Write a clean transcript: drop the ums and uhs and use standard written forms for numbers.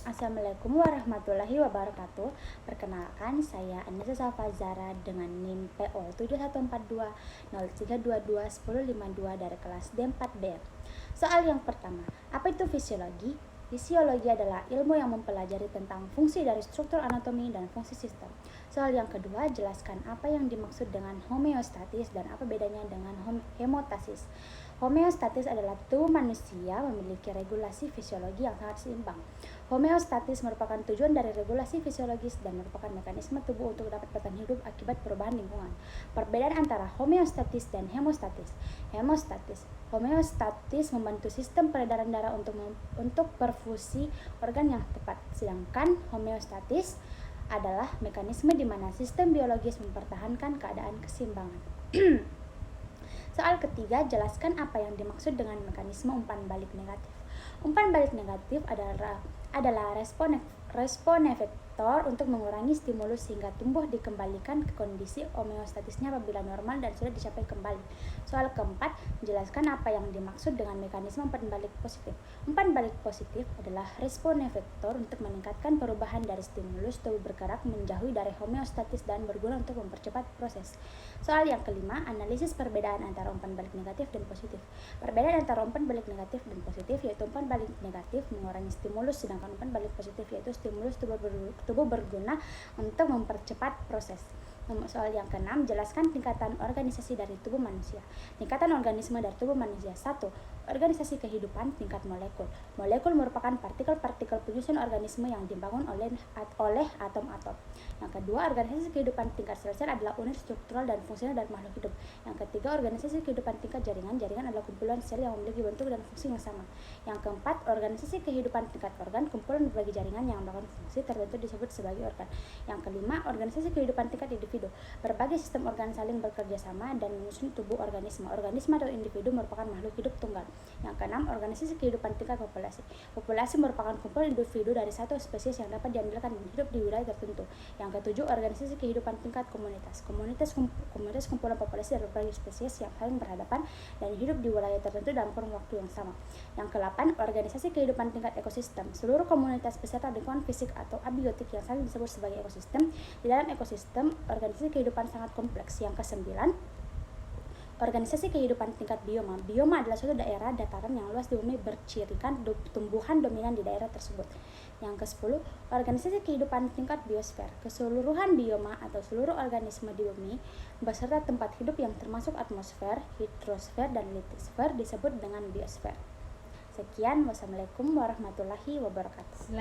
Assalamualaikum warahmatullahi wabarakatuh. Perkenalkan, saya Anissa Safazara dengan NIM PO 714203221052 dari kelas D4B. Soal yang pertama, apa itu fisiologi? Fisiologi adalah ilmu yang mempelajari tentang fungsi dari struktur anatomi dan fungsi sistem. Soal yang kedua, jelaskan apa yang dimaksud dengan homeostatis dan apa bedanya dengan hemostasis. Homeostatis adalah tubuh manusia memiliki regulasi fisiologi yang sangat seimbang. Homeostatis merupakan tujuan dari regulasi fisiologis dan merupakan mekanisme tubuh untuk dapat bertahan hidup akibat perubahan lingkungan. Perbedaan antara homeostatis dan hemostatis. Homeostatis membantu sistem peredaran darah untuk perfusi organ yang tepat, sedangkan homeostatis adalah mekanisme di mana sistem biologis mempertahankan keadaan keseimbangan. Soal ketiga, jelaskan apa yang dimaksud dengan mekanisme umpan balik negatif. Umpan balik negatif adalah respon efektor untuk mengurangi stimulus sehingga tumbuh dikembalikan ke kondisi homeostatisnya apabila normal dan sudah dicapai kembali. Soal keempat, jelaskan apa yang dimaksud dengan mekanisme umpan balik positif. Umpan balik positif adalah respon efektor untuk meningkatkan perubahan dari stimulus tubuh bergerak menjauhi dari homeostatis dan berguna untuk mempercepat proses. Soal yang kelima, analisis perbedaan antara umpan balik negatif dan positif. Perbedaan antara umpan balik negatif dan positif yaitu umpan balik negatif mengurangi stimulus, sedangkan umpan balik positif yaitu stimulus tubuh berguna untuk mempercepat proses. Soal yang keenam, jelaskan tingkatan organisasi dari tubuh manusia. Tingkatan organisme dari tubuh manusia. 1. Organisasi kehidupan tingkat molekul. Molekul merupakan partikel-partikel penyusun organisme yang dibangun oleh atom-atom. Yang kedua, organisasi kehidupan tingkat sel-sel adalah unit struktural dan fungsional dari makhluk hidup. Yang ketiga, organisasi kehidupan tingkat jaringan. Jaringan adalah kumpulan sel yang memiliki bentuk dan fungsi yang sama. Yang keempat, organisasi kehidupan tingkat organ. Kumpulan berbagai jaringan yang melakukan fungsi tertentu disebut sebagai organ. Yang kelima, organisasi kehidupan tingkat individu. Berbagai sistem organ saling bekerja sama dan menyusun tubuh organisme. Organisme atau individu merupakan makhluk hidup tunggal. Yang keenam, organisasi kehidupan tingkat populasi. Populasi merupakan kumpulan individu dari satu spesies yang dapat diandalkan dan hidup di wilayah tertentu. Yang ketujuh, organisasi kehidupan tingkat komunitas. Komunitas kumpulan populasi dari berbagai spesies yang saling berhadapan dan hidup di wilayah tertentu dalam kurun waktu yang sama. Yang kedelapan, organisasi kehidupan tingkat ekosistem. Seluruh komunitas beserta lingkungan fisik atau abiotik yang saling disebut sebagai ekosistem. Di dalam ekosistem, organisasi kehidupan sangat kompleks. Yang kesembilan, organisasi kehidupan tingkat bioma. Bioma adalah suatu daerah dataran yang luas di bumi bercirikan tumbuhan dominan di daerah tersebut. Yang ke-10, organisasi kehidupan tingkat biosfer. Keseluruhan bioma atau seluruh organisme di bumi beserta tempat hidup yang termasuk atmosfer, hidrosfer, dan litosfer disebut dengan biosfer. Sekian, wassalamualaikum warahmatullahi wabarakatuh.